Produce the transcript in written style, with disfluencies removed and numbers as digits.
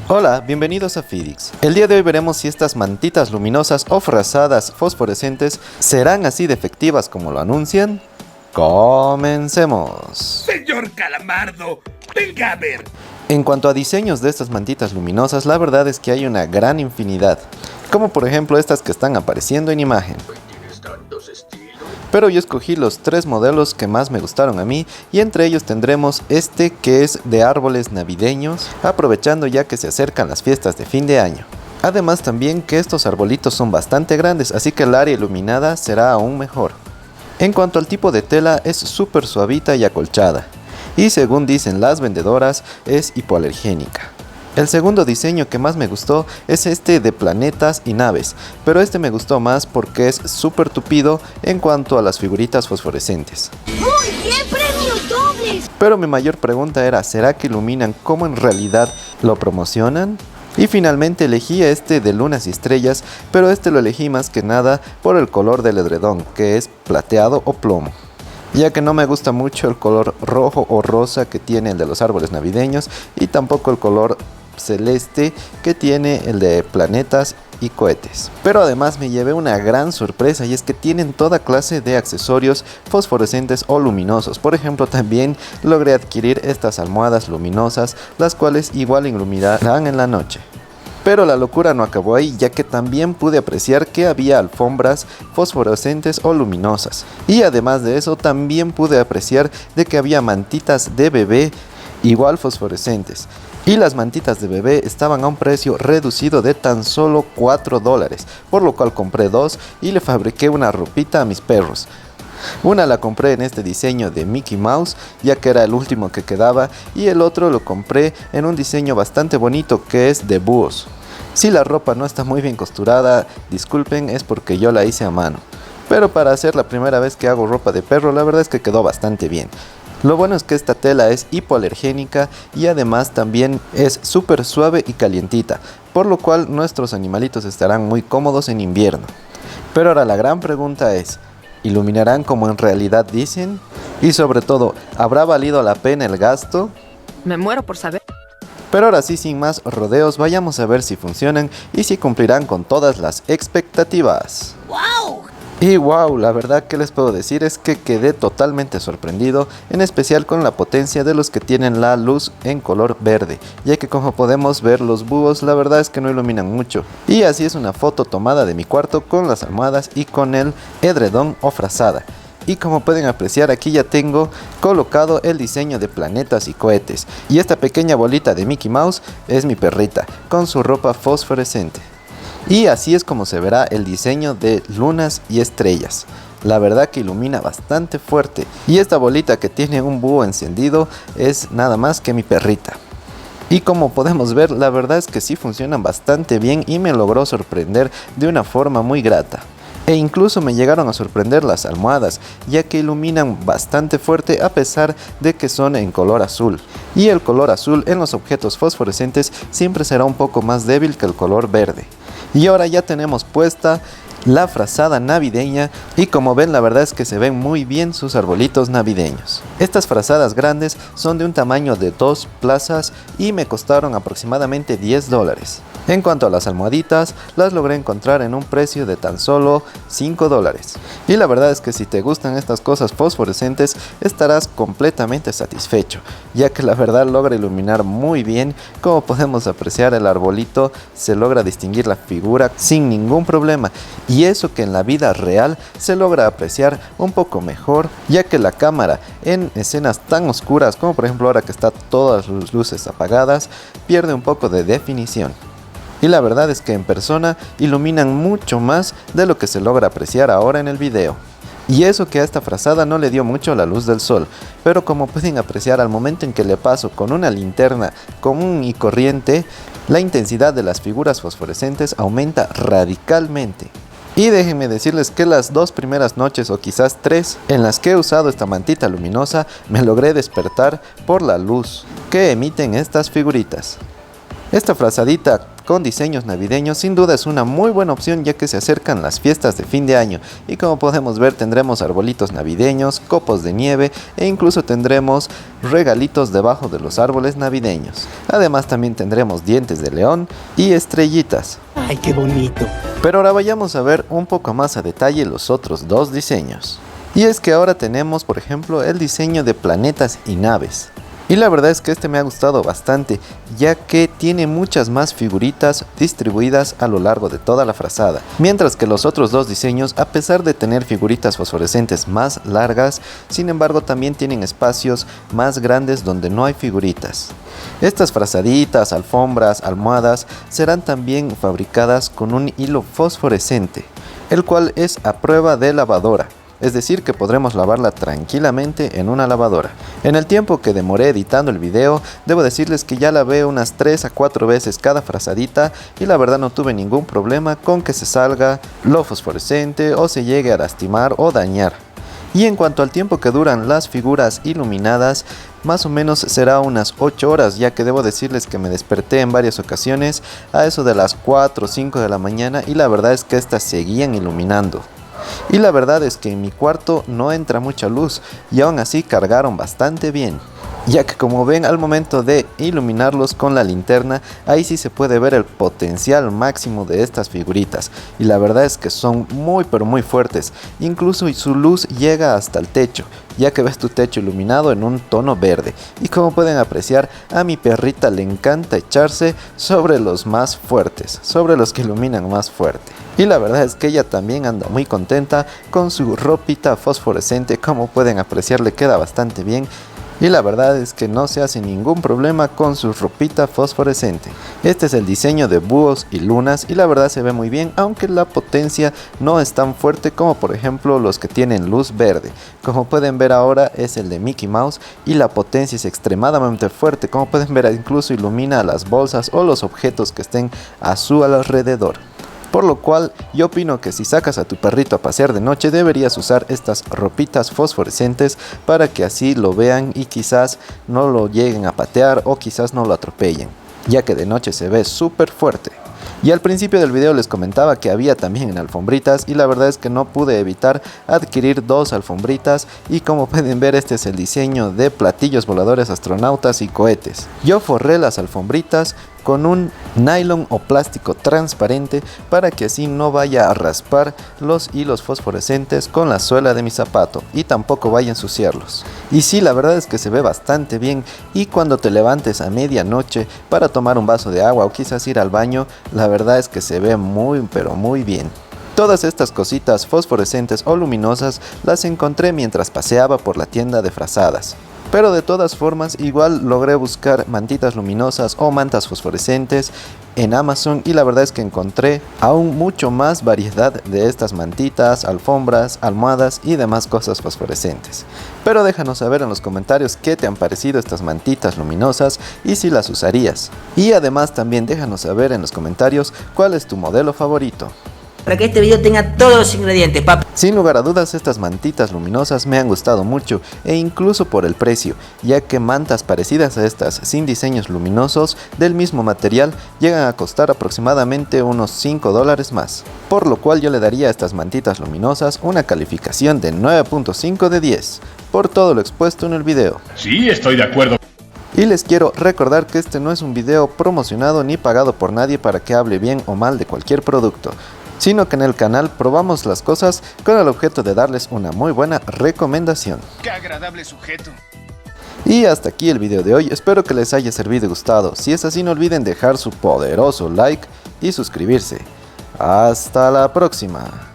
Hola, bienvenidos a Fidix. El día de hoy veremos si estas mantitas luminosas o frazadas fosforescentes serán así de efectivas como lo anuncian. ¡Comencemos! Señor Calamardo, venga a ver. En cuanto a diseños de estas mantitas luminosas, la verdad es que hay una gran infinidad, como por ejemplo estas que están apareciendo en imagen. Pero yo escogí los 3 modelos que más me gustaron a mí y entre ellos tendremos este que es de árboles navideños, aprovechando ya que se acercan las fiestas de fin de año. Además también que estos arbolitos son bastante grandes, así que el área iluminada será aún mejor. En cuanto al tipo de tela, es súper suavita y acolchada, y según dicen las vendedoras es hipoalergénica. El segundo diseño que más me gustó es este de planetas y naves, pero este me gustó más porque es súper tupido en cuanto a las figuritas fosforescentes. ¡Muy bien, premios dobles! Pero mi mayor pregunta era, ¿será que iluminan como en realidad lo promocionan? Y finalmente elegí este de lunas y estrellas, pero este lo elegí más que nada por el color del edredón, que es plateado o plomo, ya que no me gusta mucho el color rojo o rosa que tiene el de los árboles navideños y tampoco el color celeste que tiene el de planetas y cohetes. Pero además me llevé una gran sorpresa y es que tienen toda clase de accesorios fosforescentes o luminosos. Por ejemplo, también logré adquirir estas almohadas luminosas, las cuales igual iluminarán en la noche. Pero la locura no acabó ahí, ya que también pude apreciar que había alfombras fosforescentes o luminosas. Y además de eso también pude apreciar de que había mantitas de bebé igual fosforescentes. Y las mantitas de bebé estaban a un precio reducido de tan solo $4, por lo cual compré 2 y le fabriqué una ropita a mis perros. Una la compré en este diseño de Mickey Mouse, ya que era el último que quedaba, y el otro lo compré en un diseño bastante bonito que es de búhos. Si la ropa no está muy bien costurada, disculpen, es porque yo la hice a mano. Pero para hacer la primera vez que hago ropa de perro, la verdad es que quedó bastante bien. Lo bueno es que esta tela es hipoalergénica y además también es súper suave y calientita, por lo cual nuestros animalitos estarán muy cómodos en invierno. Pero ahora la gran pregunta es, ¿iluminarán como en realidad dicen? Y sobre todo, ¿habrá valido la pena el gasto? Me muero por saber. Pero ahora sí, sin más rodeos, vayamos a ver si funcionan y si cumplirán con todas las expectativas. ¡Wow! Y wow, la verdad que les puedo decir es que quedé totalmente sorprendido, en especial con la potencia de los que tienen la luz en color verde, ya que como podemos ver los búhos la verdad es que no iluminan mucho. Y así es una foto tomada de mi cuarto con las almohadas y con el edredón o frazada. Y como pueden apreciar, aquí ya tengo colocado el diseño de planetas y cohetes, y esta pequeña bolita de Mickey Mouse es mi perrita con su ropa fosforescente. Y así es como se verá el diseño de lunas y estrellas. La verdad que ilumina bastante fuerte. Y esta bolita que tiene un búho encendido es nada más que mi perrita. Y como podemos ver, la verdad es que sí funcionan bastante bien y me logró sorprender de una forma muy grata. E incluso me llegaron a sorprender las almohadas, ya que iluminan bastante fuerte a pesar de que son en color azul. Y el color azul en los objetos fosforescentes siempre será un poco más débil que el color verde. Y ahora ya tenemos puesta la frazada navideña y como ven la verdad es que se ven muy bien sus arbolitos navideños. Estas frazadas grandes son de un tamaño de 2 plazas y me costaron aproximadamente $10. En cuanto a las almohaditas, las logré encontrar en un precio de tan solo $5. Y la verdad es que si te gustan estas cosas fosforescentes estarás completamente satisfecho, ya que la verdad logra iluminar muy bien. Como podemos apreciar, el arbolito se logra distinguir la figura sin ningún problema. Y eso que en la vida real se logra apreciar un poco mejor, ya que la cámara en escenas tan oscuras como por ejemplo ahora que está todas las luces apagadas, pierde un poco de definición. Y la verdad es que en persona iluminan mucho más de lo que se logra apreciar ahora en el video. Y eso que a esta frazada no le dio mucho la luz del sol, pero como pueden apreciar al momento en que le paso con una linterna común y corriente, la intensidad de las figuras fosforescentes aumenta radicalmente. Y déjenme decirles que las 2 primeras noches o quizás 3 en las que he usado esta mantita luminosa me logré despertar por la luz que emiten estas figuritas. Esta frazadita con diseños navideños, sin duda es una muy buena opción ya que se acercan las fiestas de fin de año y como podemos ver tendremos arbolitos navideños, copos de nieve e incluso tendremos regalitos debajo de los árboles navideños. Además también tendremos dientes de león y estrellitas. ¡Ay, qué bonito! Pero ahora vayamos a ver un poco más a detalle los otros dos diseños. Y es que ahora tenemos por ejemplo el diseño de planetas y naves. Y la verdad es que este me ha gustado bastante, ya que tiene muchas más figuritas distribuidas a lo largo de toda la frazada. Mientras que los otros dos diseños, a pesar de tener figuritas fosforescentes más largas, sin embargo también tienen espacios más grandes donde no hay figuritas. Estas frazaditas, alfombras, almohadas serán también fabricadas con un hilo fosforescente, el cual es a prueba de lavadora. Es decir que podremos lavarla tranquilamente en una lavadora. En el tiempo que demoré editando el video, debo decirles que ya lavé unas 3 a 4 veces cada frazadita y la verdad no tuve ningún problema con que se salga lo fosforescente o se llegue a lastimar o dañar. Y en cuanto al tiempo que duran las figuras iluminadas, más o menos será unas 8 horas, ya que debo decirles que me desperté en varias ocasiones a eso de las 4 o 5 de la mañana y la verdad es que estas seguían iluminando. Y la verdad es que en mi cuarto no entra mucha luz y aún así cargaron bastante bien, ya que como ven al momento de iluminarlos con la linterna, ahí sí se puede ver el potencial máximo de estas figuritas y la verdad es que son muy pero muy fuertes, incluso su luz llega hasta el techo, ya que ves tu techo iluminado en un tono verde y como pueden apreciar a mi perrita le encanta echarse sobre los más fuertes, sobre los que iluminan más fuerte. Y la verdad es que ella también anda muy contenta con su ropita fosforescente, como pueden apreciar le queda bastante bien. Y la verdad es que no se hace ningún problema con su ropita fosforescente. Este es el diseño de búhos y lunas y la verdad se ve muy bien, aunque la potencia no es tan fuerte como por ejemplo los que tienen luz verde. Como pueden ver ahora es el de Mickey Mouse y la potencia es extremadamente fuerte. Como pueden ver incluso ilumina las bolsas o los objetos que estén a su alrededor. Por lo cual yo opino que si sacas a tu perrito a pasear de noche deberías usar estas ropitas fosforescentes para que así lo vean y quizás no lo lleguen a patear o quizás no lo atropellen, ya que de noche se ve súper fuerte. Y al principio del video les comentaba que había también en alfombritas y la verdad es que no pude evitar adquirir 2 alfombritas y como pueden ver este es el diseño de platillos voladores, astronautas y cohetes. Yo forré las alfombritas con un nylon o plástico transparente para que así no vaya a raspar los hilos fosforescentes con la suela de mi zapato y tampoco vaya a ensuciarlos. Y sí, la verdad es que se ve bastante bien y cuando te levantes a medianoche para tomar un vaso de agua o quizás ir al baño, la verdad es que se ve muy pero muy bien. Todas estas cositas fosforescentes o luminosas las encontré mientras paseaba por la tienda de frazadas. Pero de todas formas igual logré buscar mantitas luminosas o mantas fosforescentes en Amazon y la verdad es que encontré aún mucho más variedad de estas mantitas, alfombras, almohadas y demás cosas fosforescentes. Pero déjanos saber en los comentarios qué te han parecido estas mantitas luminosas y si las usarías. Y además también déjanos saber en los comentarios cuál es tu modelo favorito. Para que este video tenga todos los ingredientes, papi. Sin lugar a dudas estas mantitas luminosas me han gustado mucho e incluso por el precio, ya que mantas parecidas a estas sin diseños luminosos del mismo material llegan a costar aproximadamente unos $5 más, por lo cual yo le daría a estas mantitas luminosas una calificación de 9.5 de 10 por todo lo expuesto en el video. Sí, estoy de acuerdo. Y les quiero recordar que este no es un video promocionado ni pagado por nadie para que hable bien o mal de cualquier producto, sino que en el canal probamos las cosas con el objeto de darles una muy buena recomendación. ¡Qué agradable sujeto! Y hasta aquí el video de hoy, espero que les haya servido y gustado. Si es así no olviden dejar su poderoso like y suscribirse. Hasta la próxima.